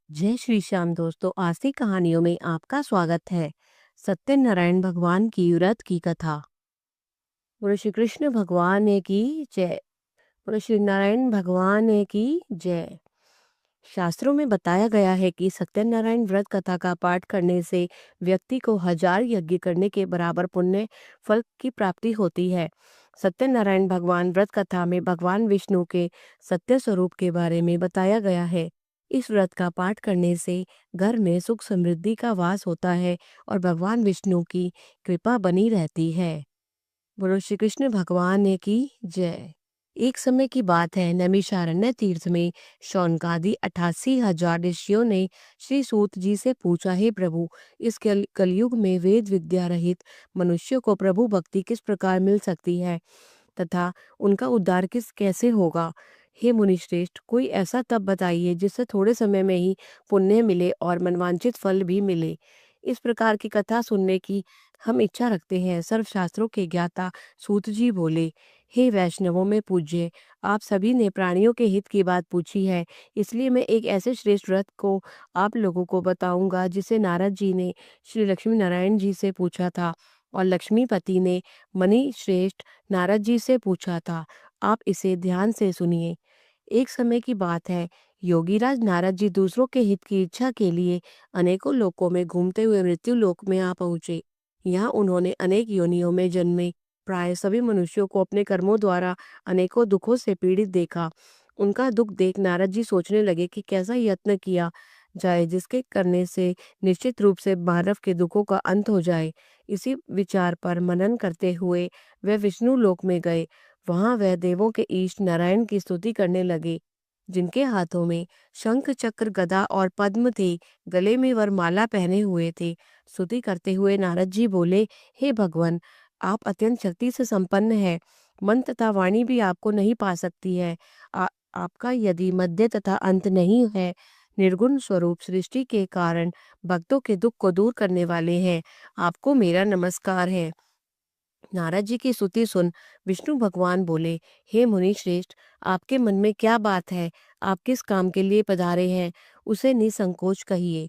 जय श्री श्याम दोस्तों, आज की कहानियों में आपका स्वागत है। सत्यनारायण भगवान की व्रत की कथा। बोलो श्री कृष्ण भगवान ने की जय। बोलो श्री नारायण भगवान ने की जय। शास्त्रों में बताया गया है कि सत्यनारायण व्रत कथा का पाठ करने से व्यक्ति को 1000 यज्ञ करने के बराबर पुण्य फल की प्राप्ति होती है। सत्यनारायण भगवान व्रत कथा में भगवान विष्णु के सत्य स्वरूप के बारे में बताया गया है। इस व्रत का पाठ करने से घर में सुख समृद्धि का वास होता है और भगवान विष्णु की कृपा बनी रहती है। बोलो श्री कृष्ण भगवान ने की जय। एक समय की बात है, नैमिषारण्य तीर्थ में शौनकादि 88,000 ऋषियों ने श्री सूत जी से पूछा, हे प्रभु, इस कलयुग में वेद विद्या रहित मनुष्य को प्रभु भक्ति किस प्रकार मिल सकती है तथा उनका उद्धार कैसे होगा। हे मुनिश्रेष्ठ, कोई ऐसा तप बताइए जिससे थोड़े समय में ही पुण्य मिले और मनवांचित फल भी मिले। इस प्रकार की कथा सुनने की हम इच्छा रखते हैं। सर्वशास्त्रों के ज्ञाता सूत जी बोले, हे वैष्णवों में पूज्य, आप सभी ने प्राणियों के हित की बात पूछी है, इसलिए मैं एक ऐसे श्रेष्ठ व्रत को आप लोगों को बताऊंगा जिसे नारद जी ने श्री लक्ष्मी नारायण जी से पूछा था और लक्ष्मीपति ने मणि श्रेष्ठ नारद जी से पूछा था। आप इसे ध्यान से सुनिए। एक समय की बात है, योगीराज नारद जी दूसरों के हित की इच्छा के लिए अनेकों लोकों में घूमते हुए मृत्यु लोक में आ पहुंचे। यहाँ उन्होंने अनेक योनियों में जन्मे प्राय सभी मनुष्यों को अपने कर्मों द्वारा अनेकों दुखों से पीड़ित देखा। उनका दुख देख नारद जी सोचने लगे कि कैसा यत्न किया जाए जिसके करने से निश्चित रूप से मानव के दुखों का अंत हो जाए। इसी विचार पर मनन करते हुए वे विष्णु लोक में गए। वहां वह देवों के ईष्ट नारायण की स्तुति करने लगे, जिनके हाथों में शंख चक्र गदा और पद्म थे, गले में वरमाला पहने हुए थे। स्तुति करते हुए नारद जी बोले, हे भगवान, आप अत्यंत शक्ति से संपन्न है। मन तथा वाणी भी आपको नहीं पा सकती है। आपका यदि मध्य तथा अंत नहीं है, निर्गुण स्वरूप सृष्टि के कारण भक्तों के दुख को दूर करने वाले हैं। आपको मेरा नमस्कार है। नारद जी की स्तुति सुन विष्णु भगवान बोले, हे मुनि श्रेष्ठ, आपके मन में क्या बात है? आप किस काम के लिए पधारे हैं, उसे निसंकोच कहिए।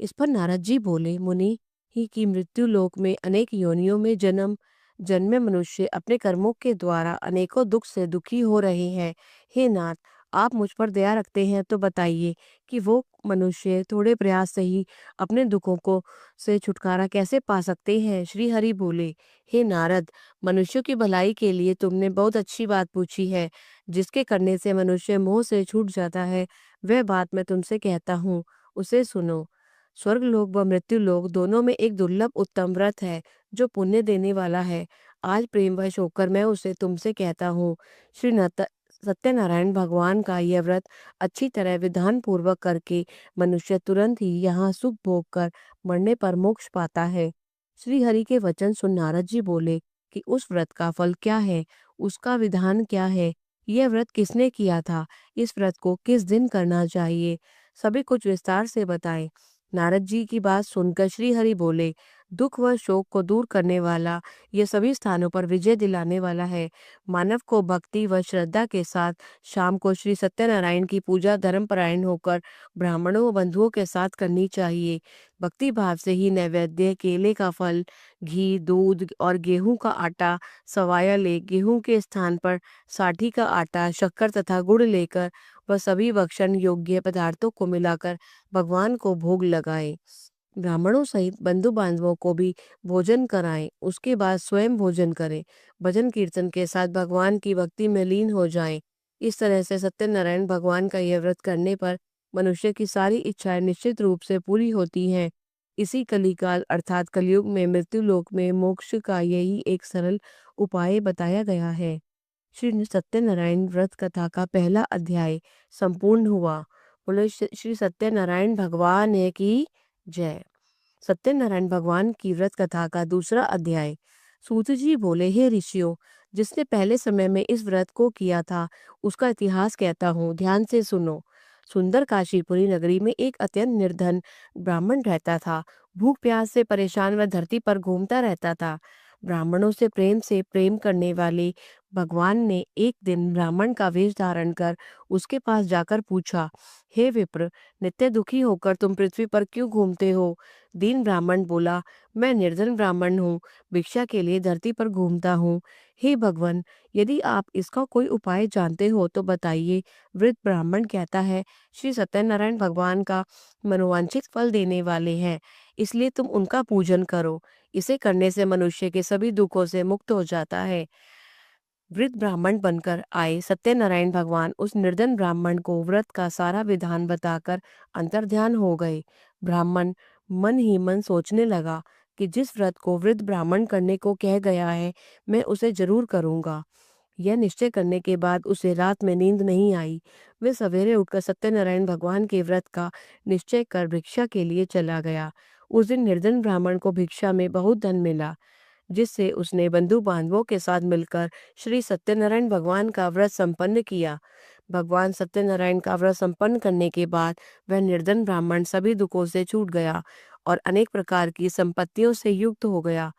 इस पर नारद जी बोले, मुनि ही की मृत्यु लोक में अनेक योनियों में जन्म जन्मे मनुष्य अपने कर्मों के द्वारा अनेकों दुख से दुखी हो रहे हैं। हे नाथ, आप मुझ पर दया रखते हैं तो बताइए कि वो मनुष्य थोड़े प्रयास से ही अपने दुखों को से छुटकारा कैसे पा सकते हैं। श्री हरि बोले, हे नारद, मनुष्यों की भलाई के लिए तुमने बहुत अच्छी बात पूछी है। जिसके करने से मनुष्य मोह से छूट जाता है, वह बात मैं तुमसे कहता हूँ, उसे सुनो। स्वर्ग लोक व मृत्यु लोक दोनों में एक दुर्लभ उत्तम व्रत है जो पुण्य देने वाला है। आज प्रेमवश होकर मैं उसे तुमसे कहता हूँ। श्री सत्यनारायण भगवान का यह व्रत अच्छी तरह विधान पूर्वक करके मनुष्य तुरंत ही यहाँ सुख भोग कर मरने पर मोक्ष पाता है। श्री हरि के वचन सुन नारद जी बोले कि उस व्रत का फल क्या है, उसका विधान क्या है, यह व्रत किसने किया था, इस व्रत को किस दिन करना चाहिए, सभी कुछ विस्तार से बताएं। नारद जी की बात सुनकर श्री हरि बोले, दुख व शोक को दूर करने वाला, यह सभी स्थानों पर विजय दिलाने वाला है। मानव को भक्ति व श्रद्धा के साथ शाम को श्री सत्यनारायण की पूजा धर्मपरायण होकर ब्राह्मणों व बंधुओं के साथ करनी चाहिए। भक्ति भाव से ही नैवेद्य, केले का फल, घी, दूध और गेहूं का आटा सवाया ले गेहूं के स्थान पर साठी का आटा, शक्कर तथा गुड़ लेकर वह सभी भक्षण योग्य पदार्थों को मिलाकर भगवान को भोग लगाए। ब्राह्मणों सहित बंधु बांधवों को भी भोजन कराएं। उसके बाद स्वयं भोजन करें। भजन कीर्तन के साथ भगवान की भक्ति में लीन हो जाएं। इस तरह से सत्यनारायण भगवान का यह व्रत करने पर मनुष्य की सारी इच्छाएं निश्चित रूप से पूरी होती हैं। इसी कलिकाल अर्थात कलयुग में मृत्यु लोक में मोक्ष का यही एक सरल उपाय बताया गया है। श्री सत्यनारायण व्रत कथा का पहला अध्याय संपूर्ण हुआ। बोले श्री सत्यनारायण भगवान की जय। सत्यनारायण भगवान की व्रत कथा का दूसरा अध्याय। सूत जी बोले, हे ऋषियों, जिसने पहले समय में इस व्रत को किया था उसका इतिहास कहता हूँ, ध्यान से सुनो। सुंदर काशीपुरी नगरी में एक अत्यंत निर्धन ब्राह्मण रहता था। भूख प्यास से परेशान वह धरती पर घूमता रहता था। ब्राह्मणों से प्रेम करने वाले भगवान ने एक दिन ब्राह्मण का वेश धारण कर उसके पास जाकर पूछा, हे विप्र, नित्य दुखी होकर तुम पृथ्वी पर क्यों घूमते हो? दीन ब्राह्मण बोला, मैं निर्धन ब्राह्मण हूँ, भिक्षा के लिए धरती पर घूमता हूँ। हे भगवान, यदि आप इसका कोई उपाय जानते हो तो बताइए। वृद्ध ब्राह्मण कहता है, श्री सत्यनारायण भगवान का मनोवांछित फल देने वाले हैं, इसलिए तुम उनका पूजन करो। इसे करने से मनुष्य के सभी दुखों से मुक्त हो जाता है। वृद्ध ब्राह्मण बनकर आए सत्यनारायण भगवान उस निर्धन ब्राह्मण को व्रत का सारा विधान बताकर अंतर्ध्यान हो गए। ब्राह्मण मन ही मन सोचने लगा कि जिस व्रत को वृद्ध ब्राह्मण करने को कह गया है, मैं उसे जरूर करूंगा। यह निश्चय करने के बाद उसे रात में नींद नहीं आई। वे सवेरे उठकर सत्यनारायण भगवान के व्रत का निश्चय कर भिक्षा के लिए चला गया। उस दिन निर्धन ब्राह्मण को भिक्षा में बहुत धन मिला, जिससे उसने बंधु बांधवों के साथ मिलकर श्री सत्यनारायण भगवान का व्रत संपन्न किया। भगवान सत्यनारायण का व्रत संपन्न करने के बाद वह निर्धन ब्राह्मण सभी दुखों से छूट गया और अनेक प्रकार की संपत्तियों से युक्त हो गया।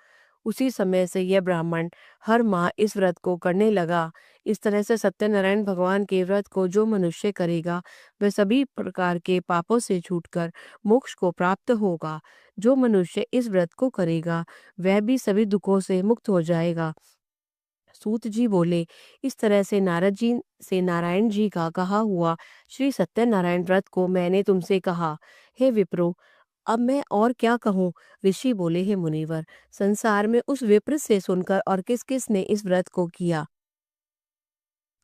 उसी समय से यह ब्राह्मण हर माह इस व्रत को करने लगा। इस तरह से सत्यनारायण भगवान के व्रत को जो मनुष्य करेगा, वह सभी प्रकार के पापों से छूटकर मोक्ष को प्राप्त होगा। जो मनुष्य इस व्रत को करेगा, वह भी सभी दुखों से मुक्त हो जाएगा। सूत जी बोले, इस तरह से नारद जी से नारायण जी का कहा हुआ श्री सत्यनारायण व्रत को मैंने तुमसे कहा। हे विप्रो, अब मैं और क्या कहूँ? ऋषि बोले, हे मुनिवर, संसार में उस विप्र से सुनकर और किस किस ने इस व्रत को किया,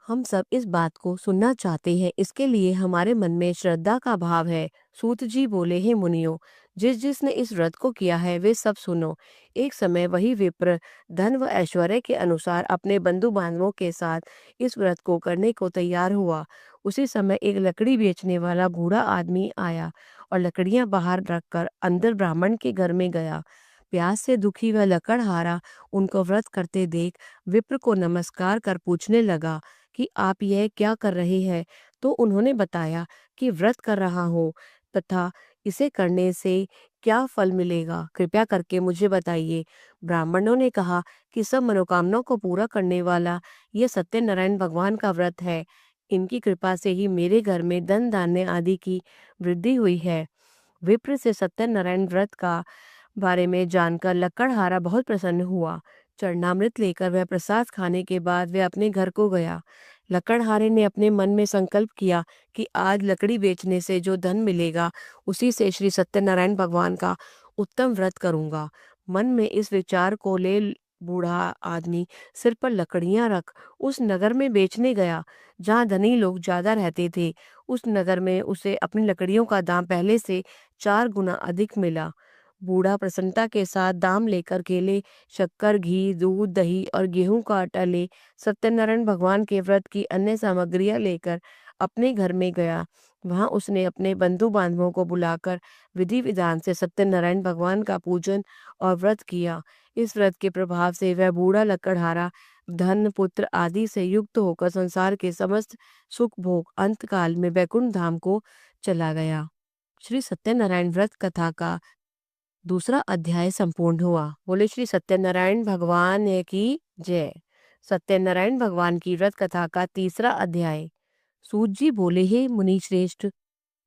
हम सब इस बात को सुनना चाहते हैं। इसके लिए हमारे मन में श्रद्धा का भाव है। सूत जी बोले, हे मुनियों, जिस जिसने इस व्रत को किया है वे सब सुनो। एक समय वही विप्र धन व ऐश्वर्य के अनुसार अपने बंधु बांधवों के साथ इस व्रत को करने को तैयार हुआ। उसी समय एक लकड़ी बेचने वाला बूढ़ा आदमी आया और लकड़ियां बाहर रखकर अंदर ब्राह्मण के घर में गया। प्यास से दुखी वह लकड़हारा उनको व्रत करते देख विप्र को नमस्कार कर पूछने लगा कि आप यह क्या कर रहे हैं? तो उन्होंने बताया कि व्रत कर रहा हूँ तथा इसे करने से क्या फल मिलेगा, कृपया करके मुझे बताइए। ब्राह्मणों ने कहा कि सब मनोकामनाओं को पूरा करने वाला यह सत्यनारायण भगवान का व्रत है। इनकी कृपा से ही मेरे घर में धन धान्य आदि की वृद्धि हुई है। विप्र से सत्यनारायण व्रत का बारे में जानकर लकड़हारा बहुत प्रसन्न हुआ। चरणामृत लेकर वह प्रसाद खाने के बाद वह अपने घर को गया। लकड़हारे ने अपने मन में संकल्प किया कि आज लकड़ी बेचने से जो धन मिलेगा, उसी से श्री सत्यनारायण भगवान का उत्तम व्रत करूंगा। मन में इस विचार को ले बूढ़ा आदमी सिर पर लकड़ियां रख उस नगर में बेचने गया जहाँ धनी लोग ज्यादा रहते थे। उस नगर में उसे अपनी लकड़ियों का दाम पहले से 4 गुना अधिक मिला। बूढ़ा प्रसन्नता के साथ दाम लेकर केले, शक्कर, घी, दूध, दही और गेहूं का आटा ले सत्यनारायण भगवान के व्रत की अन्य सामग्रियां लेकर अपने घर में गया। वहां उसने अपने बंधु बांधवों को बुलाकर विधि विधान से सत्यनारायण भगवान का पूजन और व्रत किया। इस व्रत के प्रभाव से वह बूढ़ा लकड़हारा धन, पुत्र आदि से युक्त होकर संसार के समस्त सुख भोग अंत काल में बैकुंठ धाम को चला गया। श्री सत्यनारायण व्रत कथा का दूसरा अध्याय संपूर्ण हुआ। बोले श्री सत्यनारायण भगवान की जय। सत्यनारायण भगवान की व्रत कथा का तीसरा अध्याय। सूत जी बोले, हे मुनि श्रेष्ठ,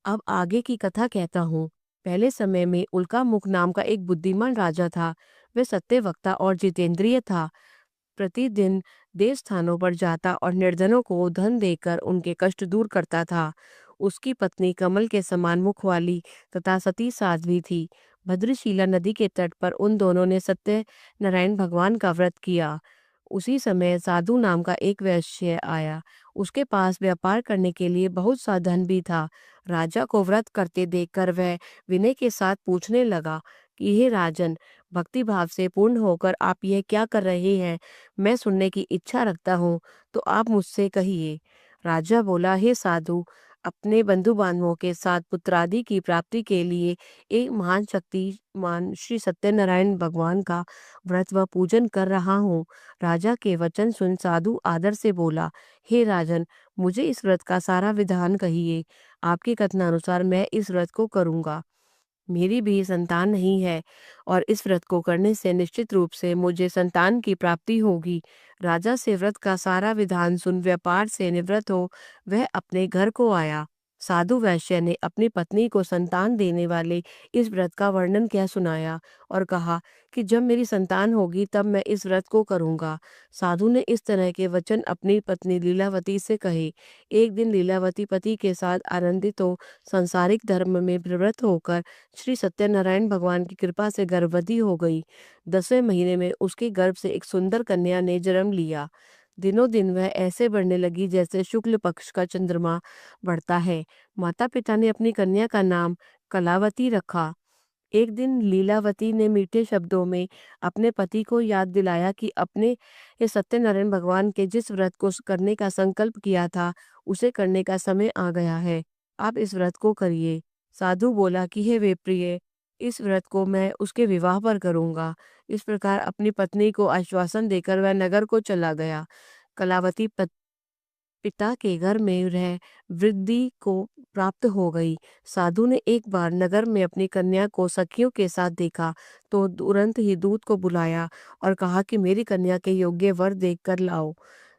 अब आगे की कथा कहता हूँ। पहले समय में उल्का मुख नाम का एक बुद्धिमान राजा था। वह सत्यवक्ता और जितेंद्रिय था। प्रतिदिन देव स्थानों पर जाता और निर्धनों को धन देकर उनके कष्ट दूर करता था। उसकी पत्नी कमल के समान मुख वाली तथा सती साध्वी थी। भद्रशिला नदी के तट पर उन दोनों ने सत्य नारायण भगवान का व्रत किया। उसी समय साधु नाम का एक वैश्य आया। उसके पास व्यापार करने के लिए बहुत सा धन भी था। राजा को व्रत करते देखकर वह विनय के साथ पूछने लगा कि हे राजन, भक्ति भाव से पूर्ण होकर आप यह क्या कर रहे हैं? मैं सुनने की इच्छा रखता हूँ, तो आप मुझसे कहिए। राजा बोला, हे साधु, अपने बंधु बांधवों के साथ पुत्रादि की प्राप्ति के लिए एक महान शक्तिमान श्री सत्यनारायण भगवान का व्रत व पूजन कर रहा हूँ। राजा के वचन सुन साधु आदर से बोला, हे राजन, मुझे इस व्रत का सारा विधान कहिए। आपके कथनानुसार मैं इस व्रत को करूंगा। मेरी भी संतान नहीं है और इस व्रत को करने से निश्चित रूप से मुझे संतान की प्राप्ति होगी। राजा से व्रत का सारा विधान सुन व्यापार से निवृत्त हो वह अपने घर को आया। साधु वैश्य ने अपनी पत्नी को संतान देने वाले इस व्रत का वर्णन क्या सुनाया और कहा कि जब मेरी संतान होगी तब मैं इस व्रत को करूंगा। साधु ने इस तरह के वचन अपनी पत्नी लीलावती से कहे। एक दिन लीलावती पति के साथ आनंदित हो सांसारिक धर्म में प्रवृत्त होकर श्री सत्यनारायण भगवान की कृपा से गर्भवती हो गई। 10वें महीने में उसके गर्भ से एक सुंदर कन्या ने जन्म लिया। दिनों दिन वह ऐसे बढ़ने लगी जैसे शुक्ल पक्ष का चंद्रमा बढ़ता है। माता पिता ने अपनी कन्या का नाम कलावती रखा। एक दिन लीलावती ने मीठे शब्दों में अपने पति को याद दिलाया कि अपने ये सत्यनारायण भगवान के जिस व्रत को करने का संकल्प किया था उसे करने का समय आ गया है। आप इस व्रत को करिए। साधु बोला कि हे वे प्रिय, इस व्रत को मैं उसके विवाह पर करूंगा। इस प्रकार अपनी पत्नी को आश्वासन देकर वह नगर को चला गया। कलावती पिता के घर में रह वृद्धि को प्राप्त हो गई। साधु ने एक बार नगर में अपनी कन्या को सखियों के साथ देखा तो तुरंत ही दूत को बुलाया और कहा कि मेरी कन्या के योग्य वर देखकर लाओ।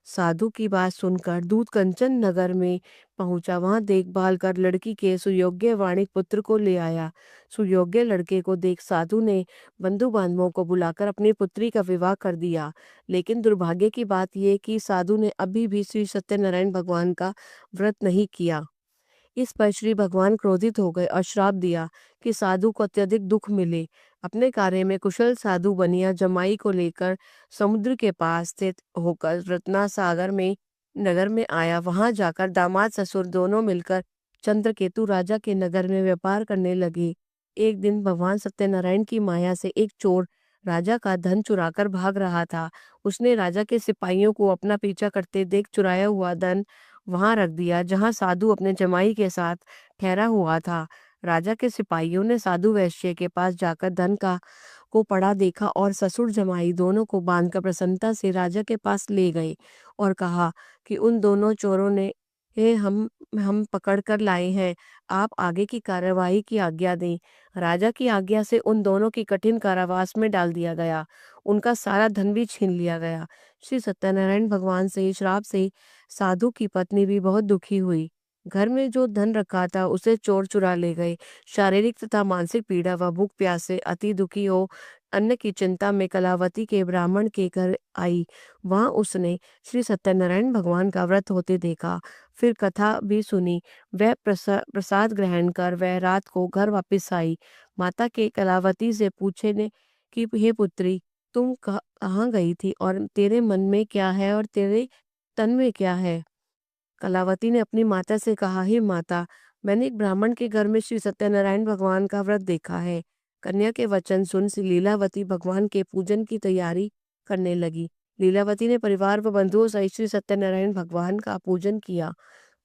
साधु की बात सुनकर दूत कंचन नगर में पहुंचा। वहां देखभाल कर लड़की के सुयोग्य वाणिक पुत्र को ले आया। सुयोग्य लड़के को देख साधु ने बंधु बांधवों को बुलाकर अपनी पुत्री का विवाह कर दिया। लेकिन दुर्भाग्य की बात यह कि साधु ने अभी भी श्री सत्यनारायण भगवान का व्रत नहीं किया। इस पर श्री भगवान क्रोधित हो गए और श्राप दिया कि साधु को अत्यधिक दुख मिले। अपने कार्य में कुशल साधु बनिया जमाई को लेकर समुद्र के पास स्थित होकर रत्नासागर में नगर में आया। वहां जाकर दामाद ससुर दोनों मिलकर चंद्रकेतु राजा के नगर में व्यापार करने लगे। एक दिन भगवान सत्यनारायण की माया से एक चोर राजा का धन चुराकर भाग रहा था। उसने राजा के सिपाहियों को अपना पीछा करते देख चुराया हुआ धन वहां रख दिया जहां साधु अपने जमाई के साथ ठहरा हुआ था। राजा के सिपाहियों ने साधु वैश्य के पास जाकर धन का को पड़ा देखा और ससुर जमाई दोनों को बांधकर प्रसन्नता से राजा के पास ले गए और कहा कि उन दोनों चोरों ने ये हम पकड़ कर लाए हैं। आप आगे की कार्यवाही की आज्ञा दें। राजा की आज्ञा से उन दोनों की कठिन कारावास में डाल दिया गया। उनका सारा धन भी छीन लिया गया। श्री सत्यनारायण भगवान से श्राप से साधु की पत्नी भी बहुत दुखी हुई। घर में जो धन रखा था उसे चोर चुरा ले गए। शारीरिक तथा मानसिक पीड़ा व भूख प्यास से अति दुखी हो अन्न की चिंता में कलावती के ब्राह्मण के घर आई। वहां उसने श्री सत्यनारायण भगवान का व्रत होते देखा। फिर कथा भी सुनी। वह प्रसाद ग्रहण कर वह रात को घर वापस आई। माता के कलावती से पूछे ने कि हे पुत्री, तुम कहाँ गई थी और तेरे मन में क्या है और तेरे तन में क्या है? कलावती ने अपनी माता से कहा, हे माता, मैंने एक ब्राह्मण के घर में श्री सत्यनारायण भगवान का व्रत देखा है। कन्या के वचन सुन से लीलावती भगवान के पूजन की तैयारी करने लगी। लीलावती ने परिवार व बंधुओं सहित श्री सत्यनारायण भगवान का पूजन किया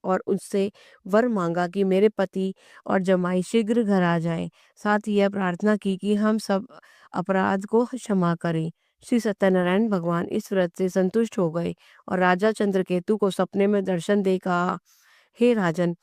और उससे वर मांगा कि मेरे पति और जमाई शीघ्र घर आ जाएं। साथ ही यह प्रार्थना की कि हम सब अपराध को क्षमा करें। श्री सत्यनारायण भगवान इस व्रत से संतुष्ट हो गए और राजा चंद्रकेतु को सपने में दर्शन दे कहा, हे राजन,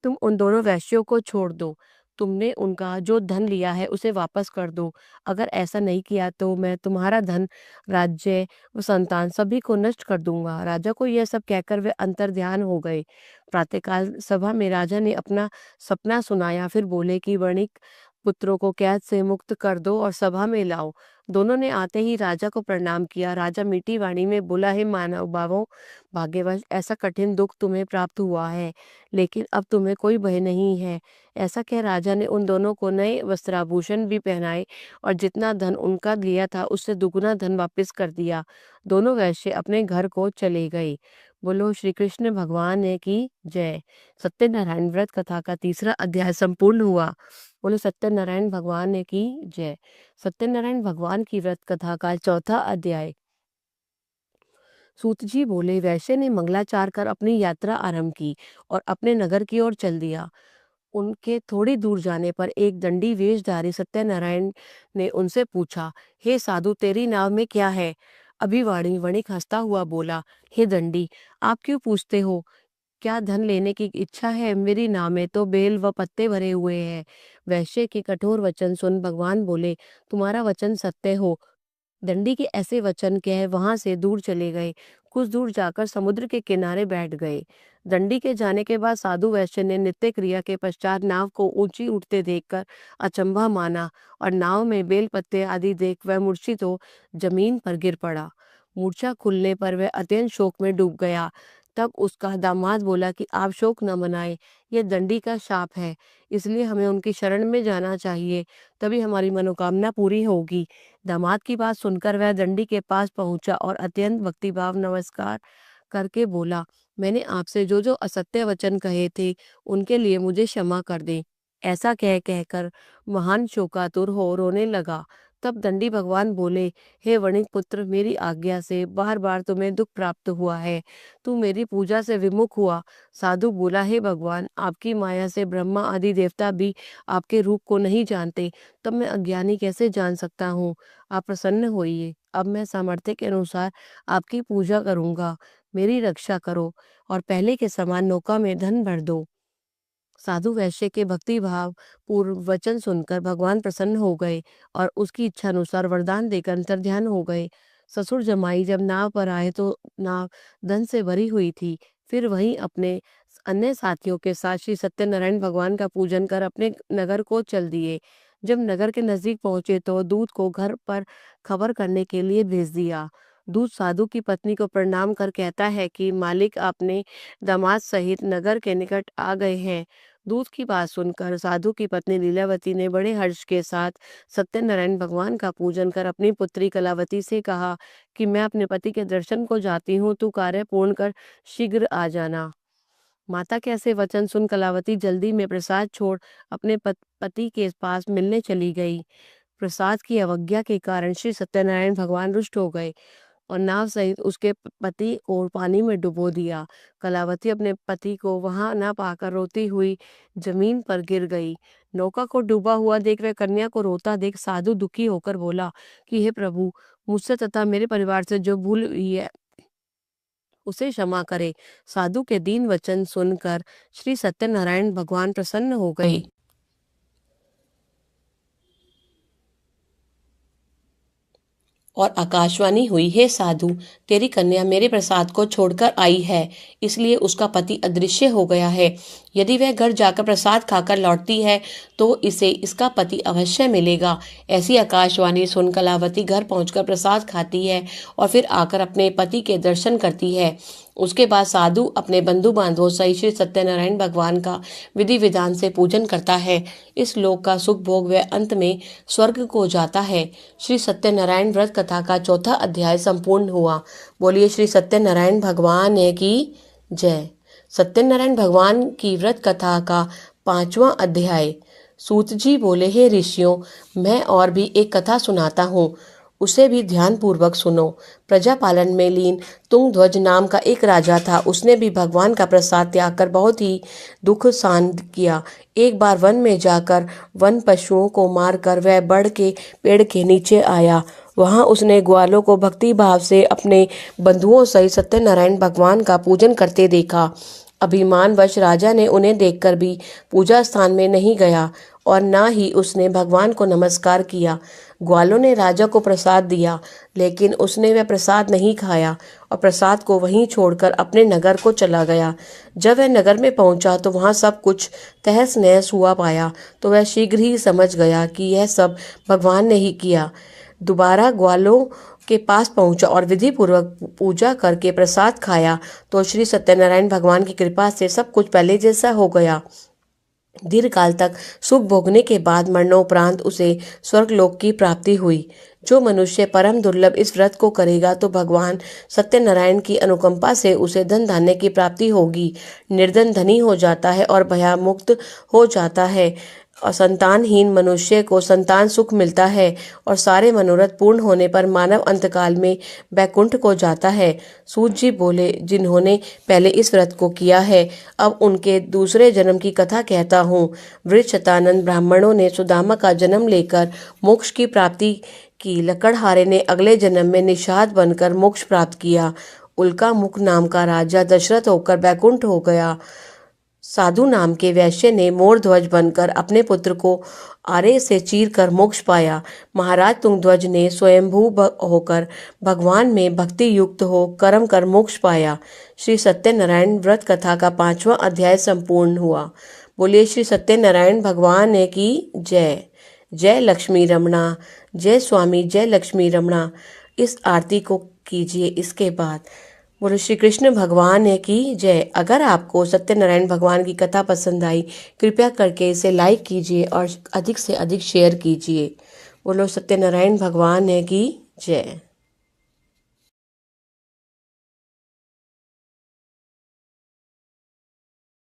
तुम उन दोनों वैश्यों को छोड़ दो। तुमने उनका जो धन लिया है उसे वापस कर दो। अगर ऐसा नहीं किया तो मैं तुम्हारा धन, राज्य व संतान सभी को नष्ट कर दूंगा। राजा को यह सब कहकर वे अंतर्ध्यान हो गए। प्रातःकाल सभा में राजा ने अपना सपना सुनाया। फिर बोले कि वणिक पुत्रों को कैद से मुक्त कर दो और सभा में लाओ। दोनों ने आते ही राजा को प्रणाम किया। राजा मीठी वाणी में बोला, हे मानव भावों, भाग्यवश ऐसा कठिन दुख तुम्हें प्राप्त हुआ है, लेकिन अब तुम्हें कोई भय नहीं है। ऐसा कह राजा ने उन दोनों को नए वस्त्राभूषण भी पहनाए और जितना धन उनका लिया था उससे दुगुना धन वापस कर दिया। दोनों वैश्य अपने घर को चले गए। बोलो श्री कृष्ण भगवान की जय। सत्यनारायण व्रत कथा का तीसरा अध्याय संपूर्ण हुआ। बोलो सत्यनारायण भगवान की जय। सत्यनारायण भगवान की व्रत कथा का चौथा अध्याय। सूत जी बोले, वैश्य ने मंगलाचार कर अपनी यात्रा आरंभ की और अपने नगर की ओर चल दिया। उनके थोड़ी दूर जाने पर एक दंडी वेशधारी सत्यनारायण ने उनसे पूछा, हे साधु, तेरी नाव में क्या है? अभिवाणी वणिक हंसता हुआ बोला, हे दंडी, आप क्यों पूछते हो? क्या धन लेने की इच्छा है? मेरी नाव में तो बेल व पत्ते भरे हुए हैं। वैश्य के कठोर वचन सुन भगवान बोले, तुम्हारा वचन सत्य हो। दंडी के ऐसे वचन कह वहां से दूर चले गए। कुछ दूर जाकर समुद्र के किनारे बैठ गए। दंडी के जाने के बाद साधु वैश्य ने नित्य क्रिया के पश्चात नाव को ऊंची उठते देखकर अचंभा माना और नाव में बेल पत्ते आदि देख वह मूर्छित हो जमीन पर गिर पड़ा। मूर्छा खुलने पर वह अत्यंत शोक में डूब गया। तब उसका दामाद बोला कि आप शोक न मनाएं, यह दंडी का शाप है, इसलिए हमें उनकी शरण में जाना चाहिए, तभी हमारी मनोकामना पूरी होगी। दामाद की बात सुनकर वह दंडी के पास पहुंचा और अत्यंत भक्तिभाव नमस्कार करके बोला, मैंने आपसे जो जो असत्य वचन कहे थे उनके लिए मुझे क्षमा कर दें। ऐसा कह कहकर महान शोकातुर हो रोने लगा। तब दंडी भगवान बोले, हे वणिक पुत्र, मेरी आज्ञा से बार बार तुम्हें दुख प्राप्त हुआ है, तू मेरी पूजा से विमुख हुआ। साधु बोला, हे भगवान, आपकी माया से ब्रह्मा आदि देवता भी आपके रूप को नहीं जानते, तब मैं अज्ञानी कैसे जान सकता हूँ। आप प्रसन्न होइए, अब मैं सामर्थ्य के अनुसार आपकी पूजा करूंगा। मेरी रक्षा करो और पहले के समान नौका में धन भर दो। साधु वैश्य के भक्ति भाव पूर्व वचन सुनकर भगवान प्रसन्न हो गए और उसकी इच्छा अनुसार वरदान देकर अंतर्ध्यान हो गए। ससुर जमाई जब नाव पर आए तो नाव धन से भरी हुई थी। फिर वहीं अपने अन्य साथियों के साथ श्री सत्यनारायण भगवान का पूजन कर अपने नगर को चल दिए। जब नगर के नजदीक पहुंचे तो दूत को घर पर खबर करने के लिए भेज दिया। दूत साधु की पत्नी को प्रणाम कर कहता है कि मालिक अपने दामाद सहित नगर के निकट आ गए हैं। दूत की बात सुनकर साधु की पत्नी लीलावती ने बड़े हर्ष के साथ सत्यनारायण भगवान का पूजन कर अपनी पुत्री कलावती से कहा कि मैं अपने पति के दर्शन को जाती हूँ, तू कार्य पूर्ण कर शीघ्र आ जाना। माता के ऐसे वचन सुन कलावती जल्दी में प्रसाद छोड़ अपने पति के पास मिलने चली गई। प्रसाद की अवज्ञा के कारण श्री सत्यनारायण भगवान रुष्ट हो गए और नाव सहित उसके पति को पानी में डुबो दिया। कलावती अपने पति को वहां न पाकर रोती हुई जमीन पर गिर गई। नौका को डूबा हुआ देख वह कन्या को रोता देख साधु दुखी होकर बोला कि हे प्रभु, मुझसे तथा मेरे परिवार से जो भूल हुई है उसे क्षमा करे। साधु के दीन वचन सुनकर श्री सत्यनारायण भगवान प्रसन्न हो गए और आकाशवाणी हुई, हे साधु, तेरी कन्या मेरे प्रसाद को छोड़कर आई है, इसलिए उसका पति अदृश्य हो गया है। यदि वह घर जाकर प्रसाद खाकर लौटती है तो इसे इसका पति अवश्य मिलेगा। ऐसी आकाशवाणी सुन कलावती घर पहुंचकर प्रसाद खाती है और फिर आकर अपने पति के दर्शन करती है। उसके बाद साधु अपने बंधु बांधवों सहित श्री सत्यनारायण भगवान का विधि विधान से पूजन करता है। इस लोक का सुख भोग वह अंत में स्वर्ग को जाता है। श्री सत्यनारायण व्रत कथा का चौथा अध्याय संपूर्ण हुआ। बोलिए श्री सत्यनारायण भगवान की जय। सत्यनारायण भगवान की व्रत कथा का 5वां अध्याय। सूत जी बोले, हे ऋषियों, मैं और भी एक कथा सुनाता हूँ, उसे भी ध्यान पूर्वक सुनो। प्रजा पालन में लीन तुंगध्वज नाम का एक राजा था। उसने भी भगवान का प्रसाद त्याग कर बहुत ही दुख सहन किया। एक बार वन में जाकर वन पशुओं को मारकर वह बड़ के पेड़ के नीचे आया। वहां उसने ग्वालों को भक्ति भाव से अपने बंधुओं सहित सत्यनारायण भगवान का पूजन करते देखा। अभिमानवश राजा ने उन्हें देखकर भी पूजा स्थान में नहीं गया और न ही उसने भगवान को नमस्कार किया। ग्वालों ने राजा को प्रसाद दिया, लेकिन उसने वह प्रसाद नहीं खाया और प्रसाद को वहीं छोड़कर अपने नगर को चला गया। जब वह नगर में पहुंचा तो वहां सब कुछ तहस नहस हुआ पाया, तो वह शीघ्र ही समझ गया कि यह सब भगवान ने ही किया। दोबारा ग्वालों के पास पहुंचा और विधि पूर्वक पूजा करके प्रसाद खाया तो श्री सत्यनारायण भगवान की कृपा से सब कुछ पहले जैसा हो गया। दीर्घ काल तक सुख भोगने के बाद मरणोपरांत उसे स्वर्गलोक की प्राप्ति हुई। जो मनुष्य परम दुर्लभ इस व्रत को करेगा तो भगवान सत्यनारायण की अनुकंपा से उसे धन धान्य की प्राप्ति होगी। निर्धन धनी हो जाता है और भयमुक्त हो जाता है। और संतानहीन मनुष्य को संतान सुख मिलता है और सारे मनोरथ पूर्ण होने पर मानव अंतकाल में बैकुंठ को जाता है। सूत जी बोले, जिन्होंने पहले इस व्रत को किया है, अब उनके दूसरे जन्म की कथा कहता हूँ। वृषतानंद ब्राह्मणों ने सुदामा का जन्म लेकर मोक्ष की प्राप्ति की। लकड़हारे ने अगले जन्म में निषाद बनकर मोक्ष प्राप्त किया। उल्का मुख नाम का राजा दशरथ होकर बैकुंठ हो गया। साधु नाम के वैश्य ने मोर ध्वज बनकर अपने पुत्र को आरे से चीर कर मोक्ष पाया। महाराज तुंगध्वज ने स्वयंभू होकर भगवान में भक्ति युक्त हो कर्म कर मोक्ष पाया। श्री सत्यनारायण व्रत कथा का 5वां अध्याय संपूर्ण हुआ। बोलिए श्री सत्यनारायण भगवान की जय। जय लक्ष्मी रमणा, जय स्वामी, जय लक्ष्मी रमणा। इस आरती को कीजिए। इसके बाद बोलो श्री कृष्ण भगवान की जय। अगर आपको सत्यनारायण भगवान की कथा पसंद आई, कृपया करके इसे लाइक कीजिए और अधिक से अधिक शेयर कीजिए। बोलो सत्यनारायण भगवान की जय।